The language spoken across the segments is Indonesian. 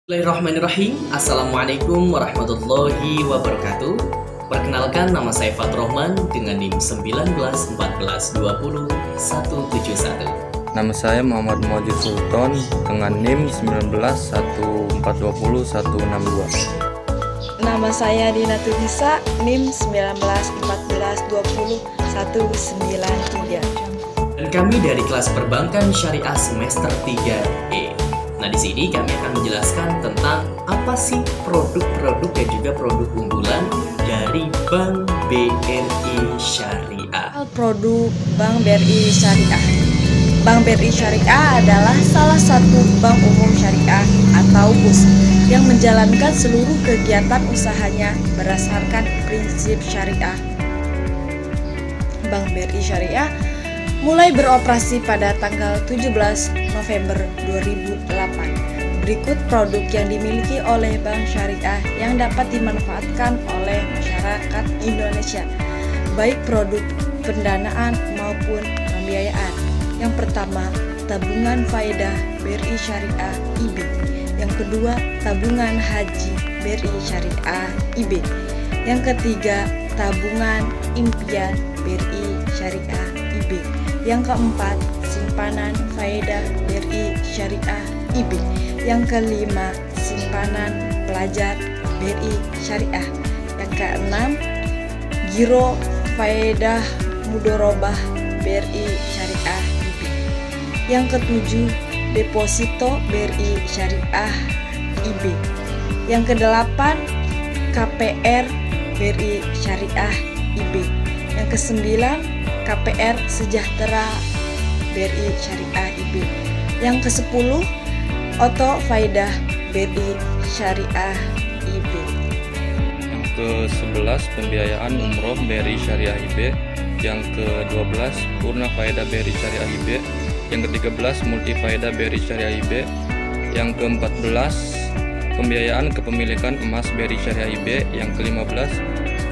Bismillahirrahmanirrahim. Assalamualaikum warahmatullahi wabarakatuh. Perkenalkan, nama saya Fathrohman dengan NIM 1914201171. Nama saya Muhammad Muhajir Sultan dengan NIM 1914201162. Nama saya Dina Tunisa, NIM 1914201193. Dan kami dari kelas Perbankan Syariah semester 3E. Nah, di sini kami akan menjelaskan tentang apa sih produk-produk dan juga produk unggulan dari Bank BRI Syariah. Produk Bank BRI Syariah. Bank BRI Syariah adalah salah satu bank umum syariah atau BUS yang menjalankan seluruh kegiatan usahanya berdasarkan prinsip syariah. Bank BRI Syariah mulai beroperasi pada tanggal 17 November 2008. Berikut produk yang dimiliki oleh Bank Syariah yang dapat dimanfaatkan oleh masyarakat Indonesia, baik produk pendanaan maupun pembiayaan. Yang pertama, tabungan faedah BRI Syariah IB. Yang kedua, tabungan haji BRI Syariah IB. Yang ketiga, tabungan impian BRI Syariah IB. Yang keempat, simpanan faedah BRI Syariah IB. Yang kelima, simpanan pelajar BRI Syariah. Yang keenam, giro faedah mudorobah BRI Syariah IB. Yang ketujuh, deposito BRI Syariah IB. Yang kedelapan, KPR BRI Syariah IB. Yang kesembilan, KPR Sejahtera BRI Syariah IB. Yang ke-10, Oto Faidah BRI Syariah IB. Yang ke-11 pembiayaan umroh BRI Syariah IB. Yang ke-12 Purna Faedah BRI Syariah IB. Yang ke-13 Multi Faedah BRI Syariah IB. Yang ke-14 pembiayaan kepemilikan emas BRI Syariah IB. Yang ke-15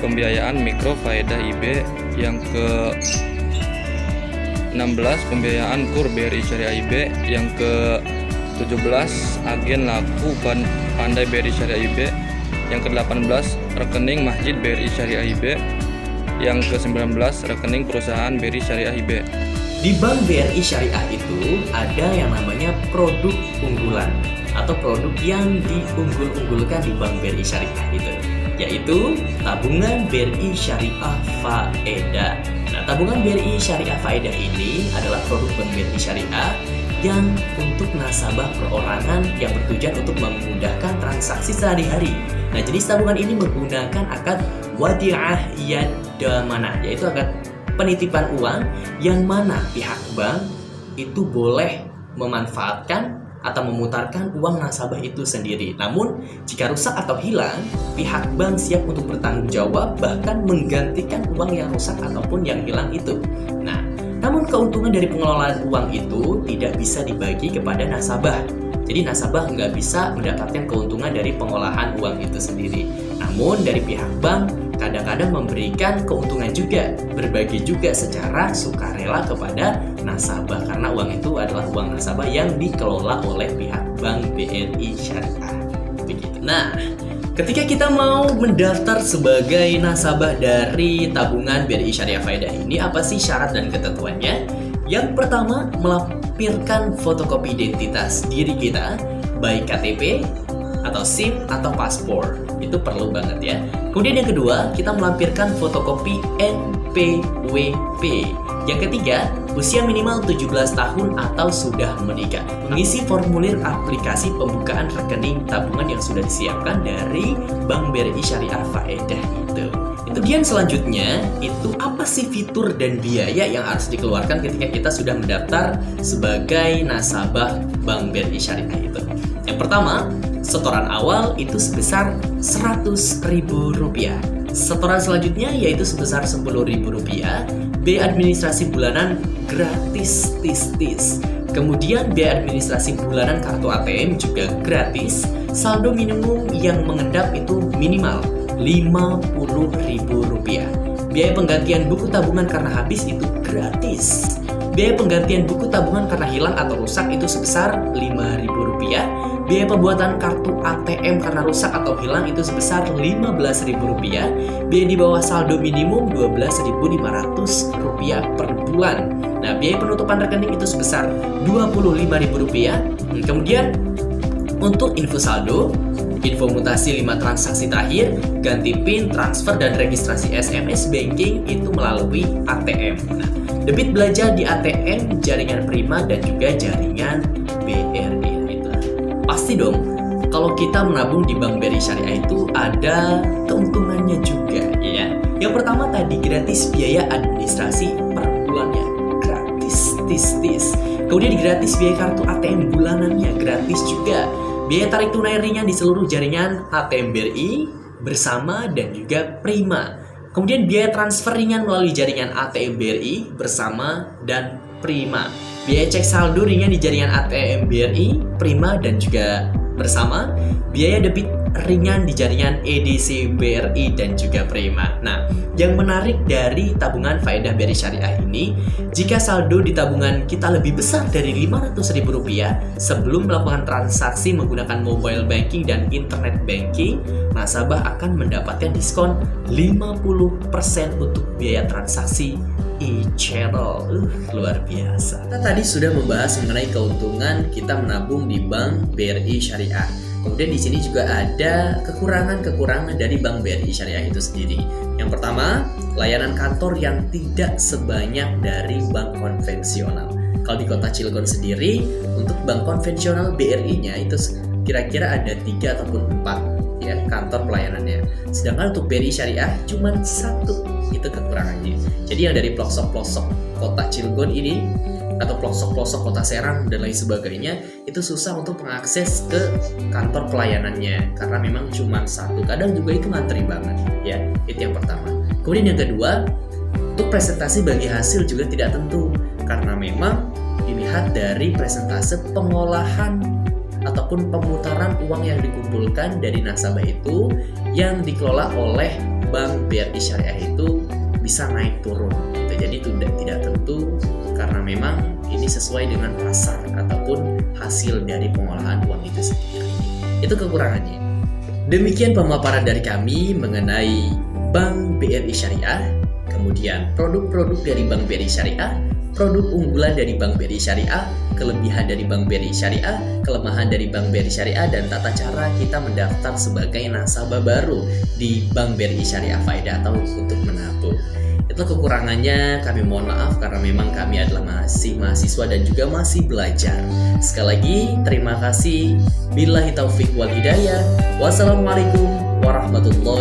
pembiayaan mikro faedah IB. Yang ke-16 pembiayaan kur BRI Syariah IB. Yang ke-17 agen laku pandai BRI Syariah IB. Yang ke-18 rekening masjid BRI Syariah IB. Yang ke-19 rekening perusahaan BRI Syariah IB. Di Bank BRI Syariah itu ada yang namanya produk unggulan atau produk yang diunggul-unggulkan di Bank BRI Syariah itu, yaitu tabungan BRI Syariah Faedah. Nah, tabungan BRI Syariah Faedah ini adalah produk Bank BRI Syariah yang untuk nasabah perorangan yang bertujuan untuk memudahkan transaksi sehari-hari. Nah, jenis tabungan ini menggunakan akad wadi'ah yadamanah, yaitu akad penitipan uang yang mana pihak bank itu boleh memanfaatkan atau memutarkan uang nasabah itu sendiri. Namun, jika rusak atau hilang, pihak bank siap untuk bertanggung jawab bahkan menggantikan uang yang rusak ataupun yang hilang itu. Nah, namun keuntungan dari pengelolaan uang itu tidak bisa dibagi kepada nasabah. Jadi nasabah nggak bisa mendapatkan keuntungan dari pengolahan uang itu sendiri. Namun dari pihak bank kadang-kadang memberikan keuntungan juga, berbagi juga secara sukarela kepada nasabah karena uang itu adalah uang nasabah yang dikelola oleh pihak Bank BRI Syariah. Begitu. Nah, ketika kita mau mendaftar sebagai nasabah dari tabungan BRI Syariah Faedah ini, apa sih syarat dan ketentuannya? Yang pertama, melampirkan fotokopi identitas diri kita, baik KTP atau SIM atau paspor. Itu perlu banget ya. Kemudian yang kedua, kita melampirkan fotokopi NPWP. Yang ketiga, usia minimal 17 tahun atau sudah menikah. Mengisi formulir aplikasi pembukaan rekening tabungan yang sudah disiapkan dari Bank BRI Syariah Faedah itu. Kemudian selanjutnya, itu apa sih fitur dan biaya yang harus dikeluarkan ketika kita sudah mendaftar sebagai nasabah Bank BRI Syariah itu? Yang pertama, setoran awal itu sebesar Rp100.000. Setoran selanjutnya yaitu sebesar Rp10.000. Biaya administrasi bulanan gratis tis-tis. Kemudian biaya administrasi bulanan kartu ATM juga gratis. Saldo minimum yang mengendap itu minimal Rp50.000. Biaya penggantian buku tabungan karena habis itu gratis. Biaya penggantian buku tabungan karena hilang atau rusak itu sebesar Rp5.000. biaya pembuatan kartu ATM karena rusak atau hilang itu sebesar Rp15.000, biaya di bawah saldo minimum Rp12.500 per bulan. Nah, biaya penutupan rekening itu sebesar Rp25.000. Kemudian untuk info saldo, info mutasi 5 transaksi terakhir, ganti PIN, transfer, dan registrasi SMS banking itu melalui ATM. Nah, debit belanja di ATM, jaringan Prima, dan juga jaringan BRI. Itu pasti dong, kalau kita menabung di Bank BRI Syariah itu ada keuntungannya juga, ya. Yang pertama tadi gratis biaya administrasi per bulannya, gratis, tis. Kemudian gratis biaya kartu ATM bulanannya, gratis juga. Biaya tarik tunai ringan di seluruh jaringan ATM BRI bersama dan juga Prima. Kemudian biaya transfer ringan melalui jaringan ATM BRI bersama dan Prima. Biaya cek saldo ringan di jaringan ATM BRI, Prima dan juga bersama. Biaya debit ringan di jaringan EDC BRI dan juga Prima. Nah, yang menarik dari tabungan faedah BRI Syariah ini, jika saldo di tabungan kita lebih besar dari Rp500.000 sebelum melakukan transaksi menggunakan mobile banking dan internet banking, nasabah akan mendapatkan diskon 50% untuk biaya transaksi e-channel. Luar biasa. Kita tadi sudah membahas mengenai keuntungan kita menabung di Bank BRI Syariah. Kemudian di sini juga ada kekurangan-kekurangan dari Bank BRI Syariah itu sendiri. Yang pertama, layanan kantor yang tidak sebanyak dari bank konvensional. Kalau di Kota Cilegon sendiri, untuk bank konvensional BRI-nya itu kira-kira ada 3 ataupun 4 ya kantor pelayanannya. Sedangkan untuk BRI Syariah cuma 1, itu kekurangannya. Jadi yang dari pelosok-pelosok Kota Cilegon ini atau pelosok-pelosok Kota Serang dan lain sebagainya itu susah untuk mengakses ke kantor pelayanannya karena memang cuma 1. Kadang juga itu ngantri banget ya. Itu yang pertama. Kemudian yang kedua, untuk presentasi bagi hasil juga tidak tentu karena memang dilihat dari presentase pengolahan ataupun pemutaran uang yang dikumpulkan dari nasabah itu yang dikelola oleh Bank BRI Syariah itu bisa naik turun. Jadi tidak tentu karena memang ini sesuai dengan pasar ataupun hasil dari pengolahan uang itu sendiri. Itu kekurangannya. Demikian pemaparan dari kami mengenai Bank BRI Syariah, kemudian produk-produk dari Bank BRI Syariah, produk unggulan dari Bank BRI Syariah, kelebihan dari Bank BRI Syariah, kelemahan dari Bank BRI Syariah, dan tata cara kita mendaftar sebagai nasabah baru di Bank BRI Syariah Faedah atau untuk menabung. Itu kekurangannya, kami mohon maaf karena memang kami adalah masih mahasiswa dan juga masih belajar. Sekali lagi, terima kasih. Billahi taufik wal hidayah. Wassalamualaikum warahmatullahi